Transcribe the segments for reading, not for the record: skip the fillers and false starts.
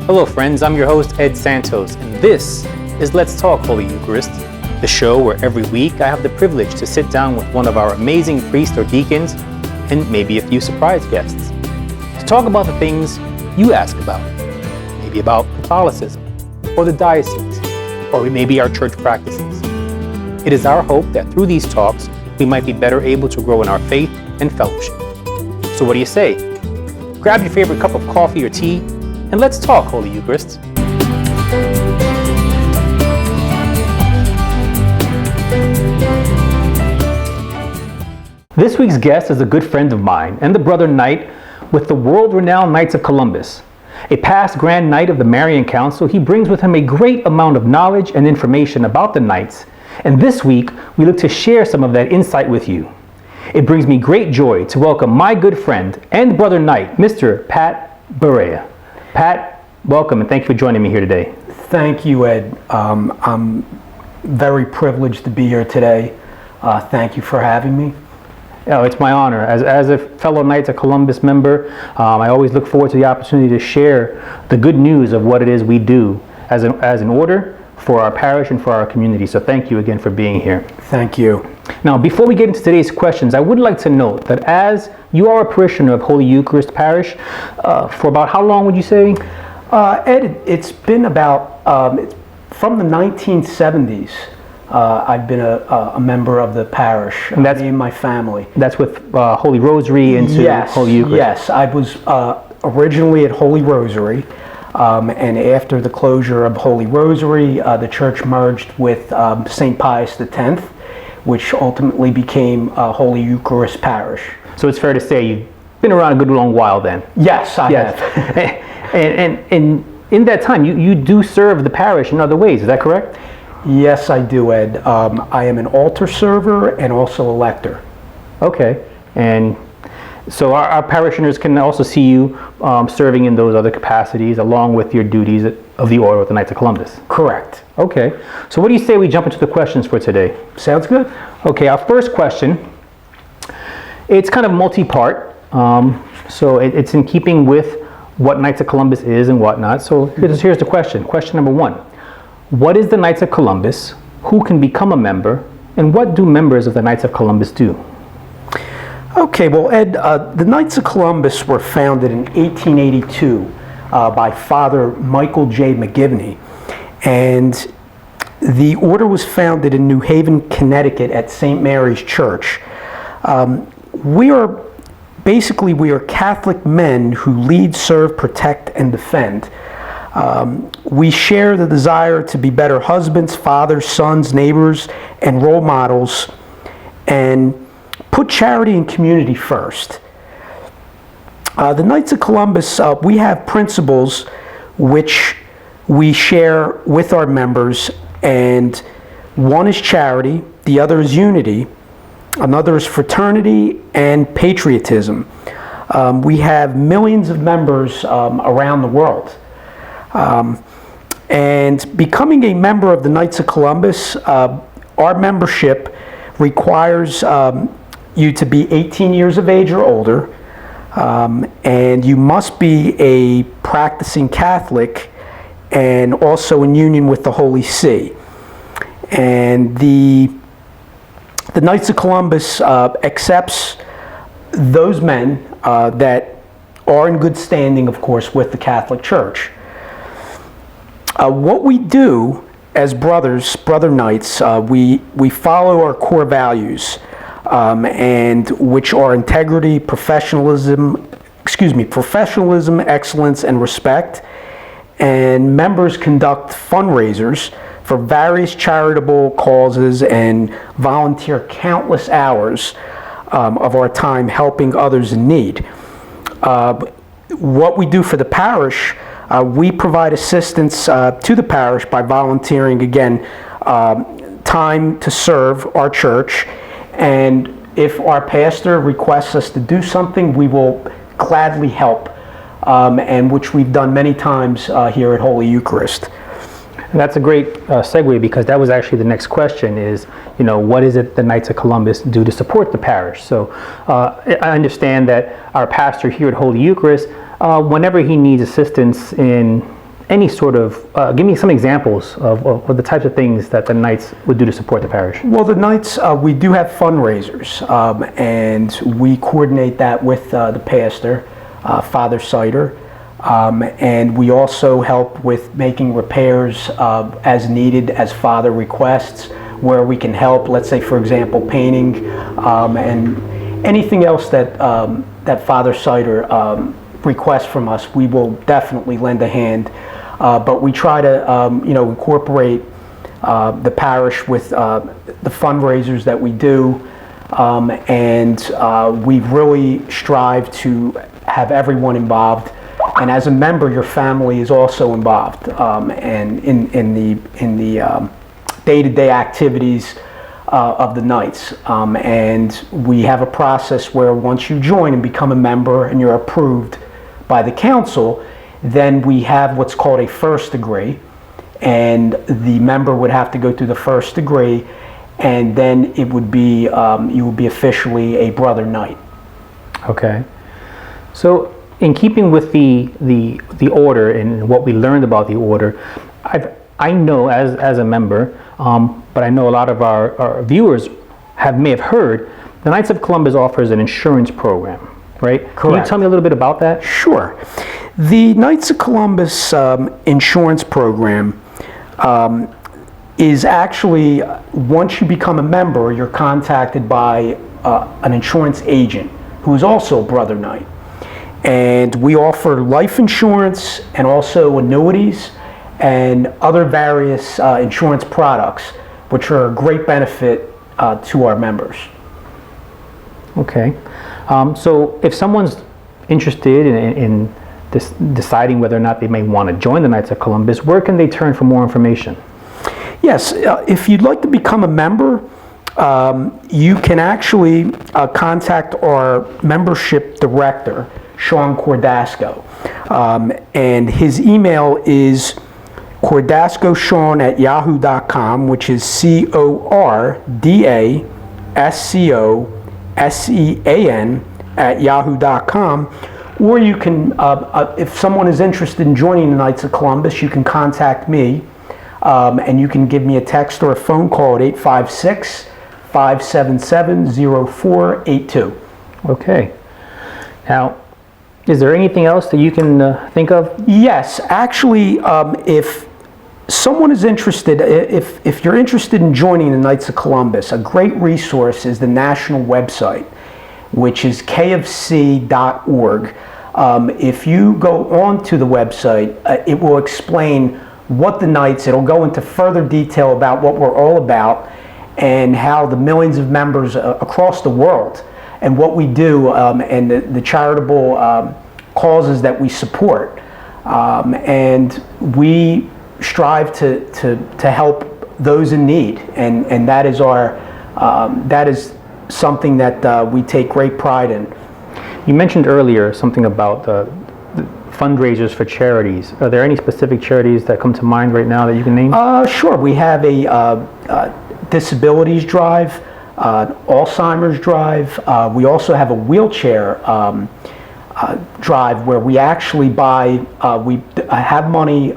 Hello friends, I'm your host Ed Santos, and this is Let's Talk Holy Eucharist, the show where every week I have the privilege to sit down with one of our amazing priests or deacons and maybe a few surprise guests to talk about the things you ask about, maybe about Catholicism or the diocese or maybe our church practices. It is our hope that through these talks we might be better able to grow in our faith and fellowship. So what do you say? Grab your favorite cup of coffee or tea and let's talk Holy Eucharist. This week's guest is a good friend of mine and the brother knight with the world-renowned Knights of Columbus. A past Grand Knight of the Marian Council, he brings with him a great amount of knowledge and information about the Knights, and this week we look to share some of that insight with you. It brings me great joy to welcome my good friend and brother knight, Mr. Pat Berea. Pat, welcome and thank you for joining me here today. Thank you, Ed. I'm very privileged to be here today. Thank you for having me. Oh, it's my honor. As a fellow Knights of Columbus member, I always look forward to the opportunity to share the good news of what it is we do as an order for our parish and for our community. So thank you again for being here. Thank you. Now, before we get into today's questions, I would like to note that as you are a parishioner of Holy Eucharist Parish, for about how long would you say? Ed, it's been about, from the 1970s, I've been a member of the parish, and that's me and my family. That's with Holy Rosary into Holy Eucharist? Yes, I was originally at Holy Rosary, and after the closure of Holy Rosary, the church merged with St. Pius X, which ultimately became Holy Eucharist Parish. So it's fair to say you've been around a good long while then? Yes, I have. and in that time, you do serve the parish in other ways, is that correct? Yes, I do, Ed. I am an altar server and also a lector. Okay, and so our parishioners can also see you serving in those other capacities along with your duties of the Order of the Knights of Columbus. Correct. Okay, so what do you say we jump into the questions for today? Sounds good. Okay, our first question, it's kind of multi-part, so it's in keeping with what Knights of Columbus is and whatnot. So here's the question. Question number one. What is the Knights of Columbus? Who can become a member? And what do members of the Knights of Columbus do? Okay, well, Ed, the Knights of Columbus were founded in 1882 by Father Michael J. McGivney. And the order was founded in New Haven, Connecticut at St. Mary's Church. We are Catholic men who lead, serve, protect, and defend. We share the desire to be better husbands, fathers, sons, neighbors, and role models, and put charity and community first. The Knights of Columbus, we have principles which we share with our members, and one is charity, the other is unity, another is fraternity and patriotism. We have millions of members around the world. And becoming a member of the Knights of Columbus, our membership requires you to be 18 years of age or older, and you must be a practicing Catholic and also in union with the Holy See. And the Knights of Columbus accepts those men that are in good standing, of course, with the Catholic Church. What we do as brother knights, we follow our core values, and which are integrity, professionalism, excellence, and respect. And members conduct fundraisers for various charitable causes and volunteer countless hours of our time helping others in need. What we do for the parish, we provide assistance to the parish by volunteering, again, time to serve our church. And if our pastor requests us to do something, we will gladly help, and which we've done many times here at Holy Eucharist. And that's a great segue, because that was actually the next question is, what is it the Knights of Columbus do to support the parish? So I understand that our pastor here at Holy Eucharist, whenever he needs assistance in any sort of, give me some examples of the types of things that the Knights would do to support the parish. Well, the Knights, we do have fundraisers, and we coordinate that with the pastor, Father Sider, and we also help with making repairs as needed, as Father requests, where we can help, let's say, for example, painting, and anything else that, that Father Sider requests from us, we will definitely lend a hand. But we try to, incorporate the parish with the fundraisers that we do, and we really strive to have everyone involved. And as a member, your family is also involved, and in the day-to-day activities of the Knights. And we have a process where once you join and become a member and you're approved by the council, then we have what's called a first degree, and the member would have to go through the first degree, and then it would be you would be officially a brother knight. Okay. So in keeping with the order and what we learned about the order, I know as a member, but I know a lot of our viewers may have heard the Knights of Columbus offers an insurance program, right? Correct. Can you tell me a little bit about that? Sure. The Knights of Columbus insurance program is actually, once you become a member, you're contacted by an insurance agent who is also a brother knight. And we offer life insurance and also annuities and other various insurance products, which are a great benefit to our members. Okay. So if someone's interested in deciding whether or not they may want to join the Knights of Columbus, where can they turn for more information? Yes, if you'd like to become a member, you can actually contact our membership director, Sean Cordasco, and his email is cordascosean@yahoo.com, which is CORDASCOSEAN @yahoo.com. Or you can, if someone is interested in joining the Knights of Columbus, you can contact me, and you can give me a text or a phone call at 856-577-0482. Okay. Now, is there anything else that you can think of? Yes, actually, if someone is interested, if you're interested in joining the Knights of Columbus, a great resource is the national website, which is KofC.org. If you go on to the website, it will explain what the Knights, it'll go into further detail about what we're all about and how the millions of members across the world and what we do, and the charitable causes that we support. And we strive to help those in need, and that is that is something that we take great pride in. You mentioned earlier something about the fundraisers for charities. Are there any specific charities that come to mind right now that you can name? Sure. We have a disabilities drive, Alzheimer's drive. We also have a wheelchair drive where we actually buy, we have money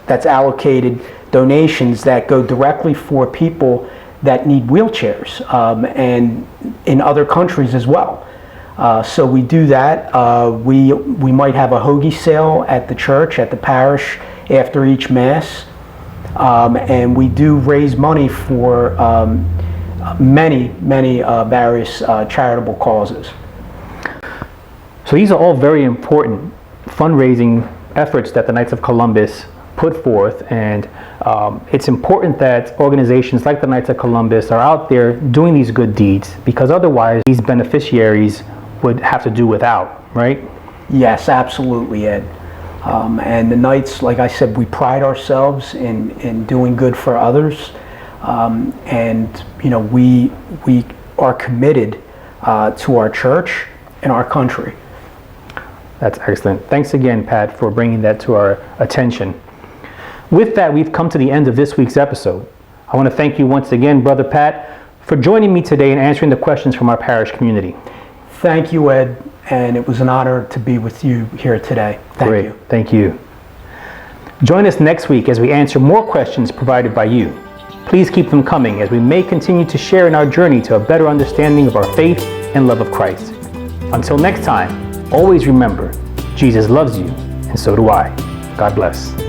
that's allocated, donations that go directly for people that need wheelchairs, and in other countries as well. So we do that. We might have a hoagie sale at the church, at the parish, after each Mass. And we do raise money for many various charitable causes. So these are all very important fundraising efforts that the Knights of Columbus put forth, and it's important that organizations like the Knights of Columbus are out there doing these good deeds, because otherwise these beneficiaries would have to do without, right? Yes, absolutely, Ed. And the Knights, like I said, we pride ourselves in doing good for others, and we are committed to our church and our country. That's excellent. Thanks again, Pat, for bringing that to our attention. With that, we've come to the end of this week's episode. I want to thank you once again, Brother Pat, for joining me today and answering the questions from our parish community. Thank you, Ed, and it was an honor to be with you here today. Thank you. Thank you. Join us next week as we answer more questions provided by you. Please keep them coming as we may continue to share in our journey to a better understanding of our faith and love of Christ. Until next time, always remember, Jesus loves you, and so do I. God bless.